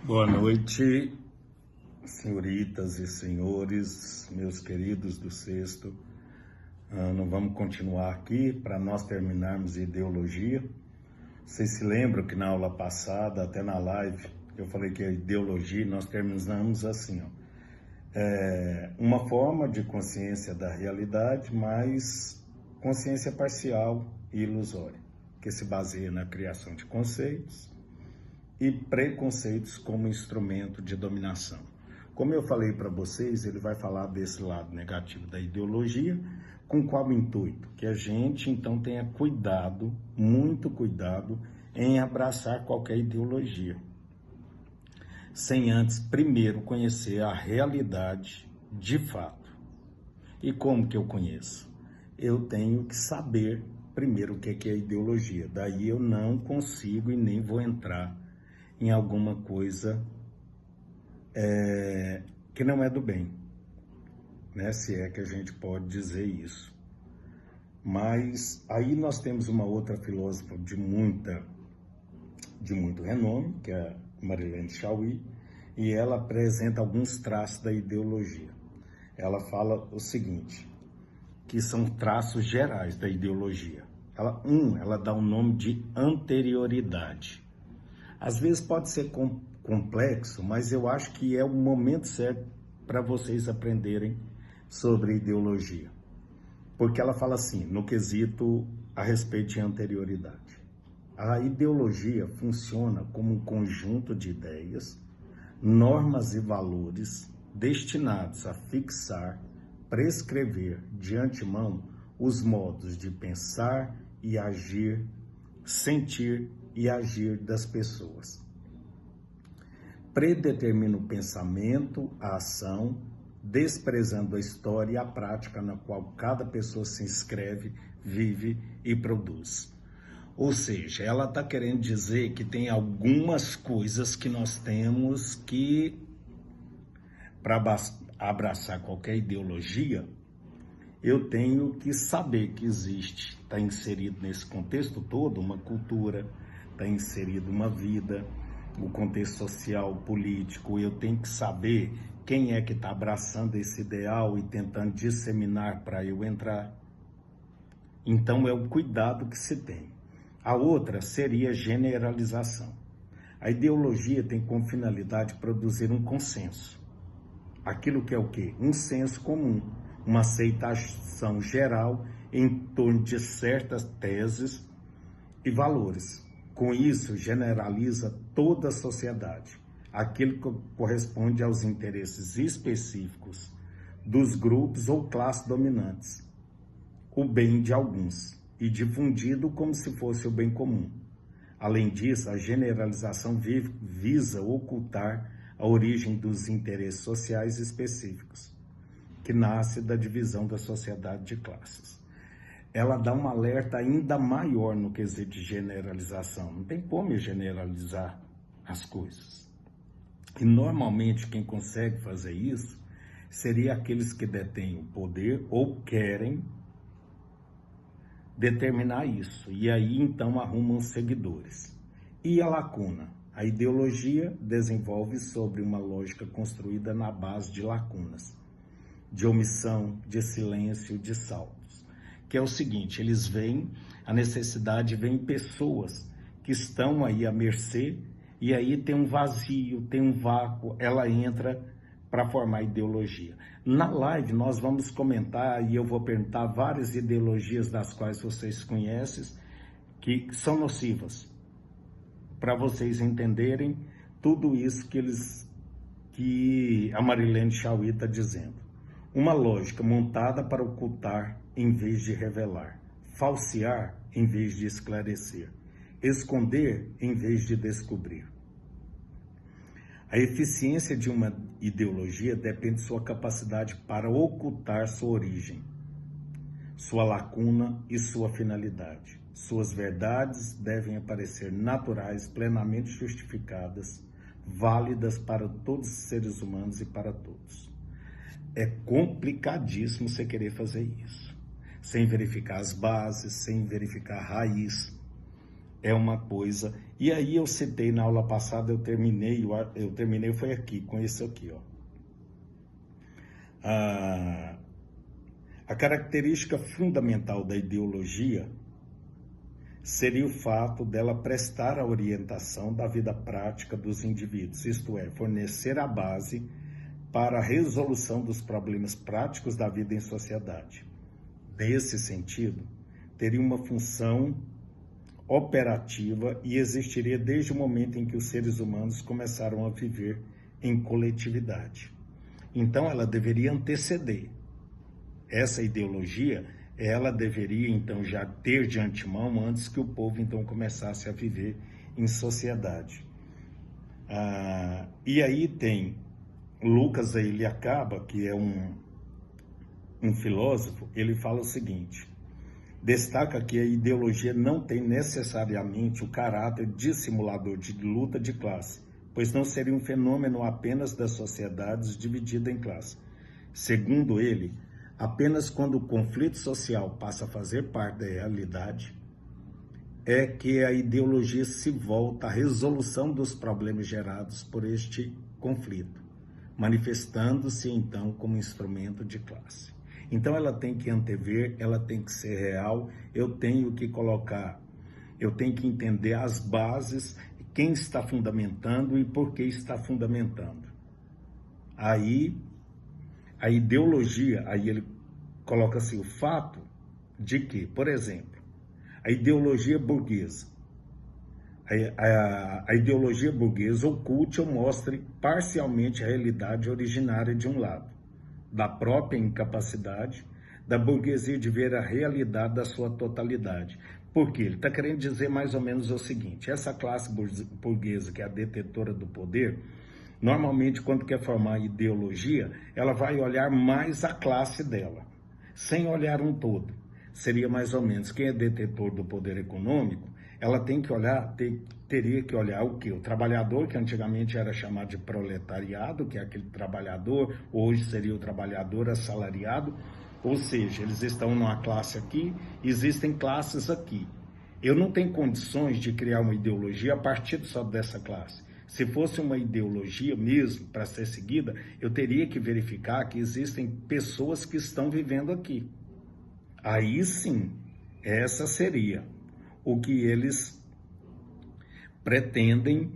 Boa noite, senhoritas e senhores, meus queridos do sexto. Não vamos continuar aqui para nós terminarmos ideologia. Vocês se lembram que na aula passada, até na live, eu falei que a ideologia nós terminamos assim, ó. Uma forma de consciência da realidade, mas consciência parcial e ilusória, que se baseia na criação de conceitos e preconceitos como instrumento de dominação. Como eu falei para vocês, ele vai falar desse lado negativo da ideologia, com qual intuito? Que a gente então tenha cuidado, muito cuidado, em abraçar qualquer ideologia, sem antes primeiro conhecer a realidade de fato. E como que eu conheço? Eu tenho que saber primeiro o que é ideologia, daí eu não consigo e nem vou entrar em alguma coisa que não é do bem, né? Se é que a gente pode dizer isso. Mas aí nós temos uma outra filósofa de muito renome, que é a Marilene Chauí, e ela apresenta alguns traços da ideologia. Ela fala o seguinte, que são traços gerais da ideologia. Ela dá o nome de anterioridade. Às vezes pode ser complexo, mas eu acho que é o momento certo para vocês aprenderem sobre ideologia. Porque ela fala assim, no quesito a respeito de anterioridade. A ideologia funciona como um conjunto de ideias, normas e valores destinados a fixar, prescrever de antemão os modos de pensar e agir, sentir e agir das pessoas. Predetermina o pensamento, a ação, desprezando a história e a prática na qual cada pessoa se inscreve, vive e produz. Ou seja, ela está querendo dizer que tem algumas coisas que nós temos que, para abraçar qualquer ideologia, eu tenho que saber que existe, está inserido nesse contexto todo, uma cultura, está inserido uma vida, o contexto social, político, eu tenho que saber quem é que está abraçando esse ideal e tentando disseminar para eu entrar. Então é o cuidado que se tem. A outra seria generalização. A ideologia tem como finalidade produzir um consenso. Aquilo que é o quê? Um senso comum, uma aceitação geral em torno de certas teses e valores. Com isso, generaliza toda a sociedade, aquilo que corresponde aos interesses específicos dos grupos ou classes dominantes, o bem de alguns, e difundido como se fosse o bem comum. Além disso, a generalização visa ocultar a origem dos interesses sociais específicos, que nasce da divisão da sociedade de classes. Ela dá um alerta ainda maior no quesito de generalização. Não tem como generalizar as coisas. E normalmente quem consegue fazer isso seria aqueles que detêm o poder ou querem determinar isso. E aí então arrumam seguidores. E a lacuna? A ideologia desenvolve sobre uma lógica construída na base de lacunas, de omissão, de silêncio, de saltos. Que é o seguinte, eles veem a necessidade, veem pessoas que estão aí à mercê, e aí tem um vazio, tem um vácuo, ela entra para formar ideologia. Na live nós vamos comentar e eu vou perguntar várias ideologias das quais vocês conhecem, que são nocivas, para vocês entenderem tudo isso que a Marilene Chauí está dizendo. Uma lógica montada para ocultar em vez de revelar, falsear em vez de esclarecer, esconder em vez de descobrir. A eficiência de uma ideologia depende de sua capacidade para ocultar sua origem, sua lacuna e sua finalidade. Suas verdades devem aparecer naturais, plenamente justificadas, válidas para todos os seres humanos e para todos. É complicadíssimo você querer fazer isso, sem verificar as bases, sem verificar a raiz. é uma coisa. E aí eu citei na aula passada, eu terminei foi aqui, com isso aqui, ó. A característica fundamental da ideologia seria o fato dela prestar a orientação da vida prática dos indivíduos, isto é, fornecer a base para a resolução dos problemas práticos da vida em sociedade. Nesse sentido, teria uma função operativa e existiria desde o momento em que os seres humanos começaram a viver em coletividade. Então, ela deveria anteceder. Essa ideologia, ela deveria, então, já ter de antemão, antes que o povo, então, começasse a viver em sociedade. E aí tem Lucas, ele acaba, que é um filósofo, ele fala o seguinte: destaca que a ideologia não tem necessariamente o caráter dissimulador de luta de classe, pois não seria um fenômeno apenas das sociedades divididas em classe. Segundo ele, apenas quando o conflito social passa a fazer parte da realidade é que a ideologia se volta à resolução dos problemas gerados por este conflito, manifestando-se então como instrumento de classe. Então ela tem que antever, ela tem que ser real, eu tenho que entender as bases, quem está fundamentando e por que está fundamentando. Aí, a ideologia, aí ele coloca assim, o fato de que, por exemplo, a ideologia burguesa, a ideologia burguesa oculte ou mostre parcialmente a realidade originária de um lado, da própria incapacidade da burguesia de ver a realidade da sua totalidade. Por quê? Ele está querendo dizer mais ou menos o seguinte: essa classe burguesa, que é a detentora do poder, normalmente, quando quer formar ideologia, ela vai olhar mais a classe dela, sem olhar um todo. Seria mais ou menos, quem é detentor do poder econômico, ela tem que olhar, teria que olhar o quê? O trabalhador, que antigamente era chamado de proletariado, que é aquele trabalhador, hoje seria o trabalhador assalariado, ou seja, eles estão numa classe aqui, existem classes aqui. Eu não tenho condições de criar uma ideologia a partir só dessa classe. Se fosse uma ideologia mesmo para ser seguida, eu teria que verificar que existem pessoas que estão vivendo aqui. Aí sim, essa seria o que eles pretendem,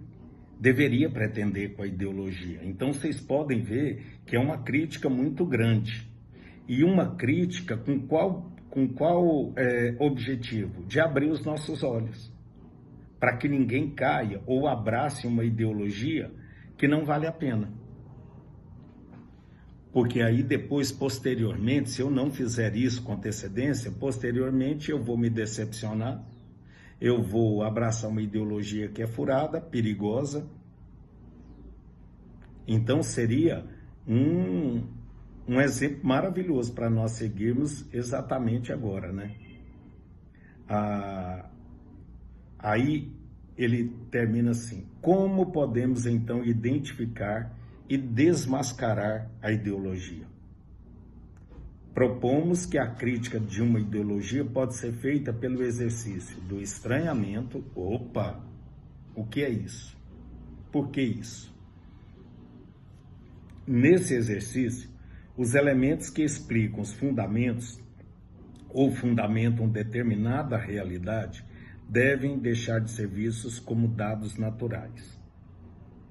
deveria pretender com a ideologia. Então vocês podem ver que é uma crítica muito grande. E uma crítica com qual objetivo? De abrir os nossos olhos, para que ninguém caia ou abrace uma ideologia que não vale a pena. Porque aí depois, posteriormente, se eu não fizer isso com antecedência, posteriormente eu vou me decepcionar, eu vou abraçar uma ideologia que é furada, perigosa. Então seria um exemplo maravilhoso para nós seguirmos exatamente agora, né? Aí ele termina assim: como podemos então identificar e desmascarar a ideologia? Propomos que a crítica de uma ideologia pode ser feita pelo exercício do estranhamento. Opa, o que é isso? Por que isso? Nesse exercício, os elementos que explicam os fundamentos ou fundamentam determinada realidade devem deixar de ser vistos como dados naturais,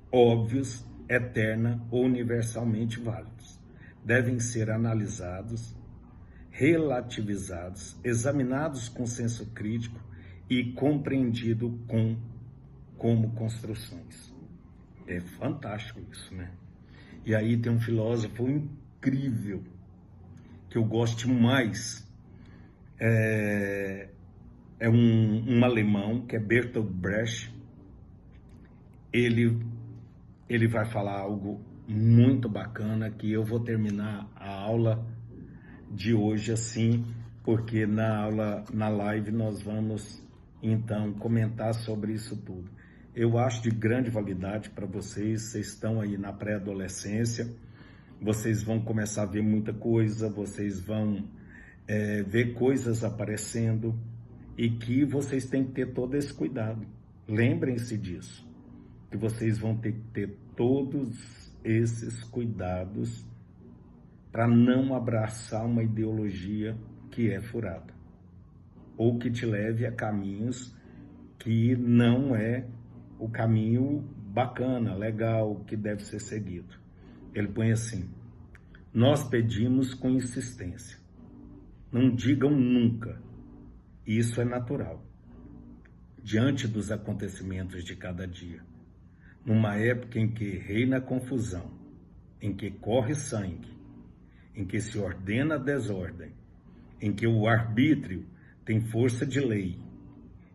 óbvios, eterna ou universalmente válidos. Devem ser analisados, relativizados, examinados com senso crítico e compreendidos como construções. É fantástico isso, né? E aí tem um filósofo incrível, que eu gosto mais, um alemão, que é Bertolt Brecht. Ele vai falar algo muito bacana, que eu vou terminar a aula de hoje assim, porque na live nós vamos então comentar sobre isso tudo. Eu acho de grande validade para vocês estão aí na pré-adolescência, vocês vão começar a ver muita coisa, vocês vão ver coisas aparecendo, e que vocês têm que ter todo esse cuidado. Lembrem-se disso, que vocês vão ter que ter todos esses cuidados para não abraçar uma ideologia que é furada, ou que te leve a caminhos que não é o caminho bacana, legal, que deve ser seguido. Ele põe assim: nós pedimos com insistência, não digam nunca, isso é natural, diante dos acontecimentos de cada dia, numa época em que reina a confusão, em que corre sangue, em que se ordena a desordem, em que o arbítrio tem força de lei,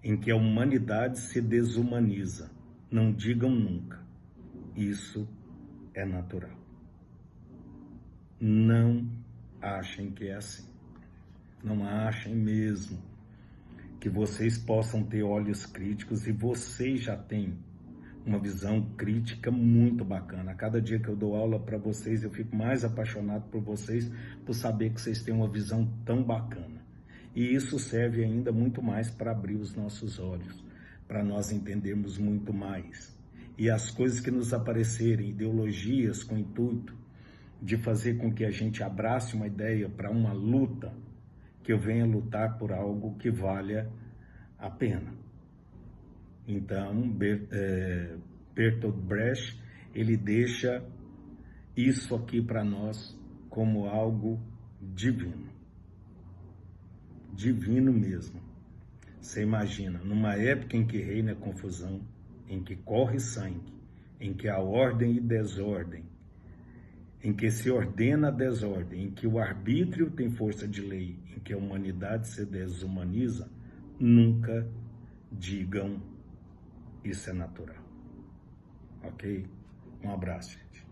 em que a humanidade se desumaniza. Não digam nunca, isso é natural. Não achem que é assim. Não achem mesmo que vocês possam ter olhos críticos, e vocês já têm uma visão crítica muito bacana. A cada dia que eu dou aula para vocês, eu fico mais apaixonado por vocês, por saber que vocês têm uma visão tão bacana. E isso serve ainda muito mais para abrir os nossos olhos, para nós entendermos muito mais. E as coisas que nos aparecerem, ideologias com o intuito de fazer com que a gente abrace uma ideia para uma luta, que eu venha lutar por algo que valha a pena. Então, Bertolt Brecht, ele deixa isso aqui para nós como algo divino. Divino mesmo. Você imagina, numa época em que reina a confusão, em que corre sangue, em que há ordem e desordem, em que se ordena a desordem, em que o arbítrio tem força de lei, em que a humanidade se desumaniza, nunca digam isso é natural. Ok? Um abraço, gente.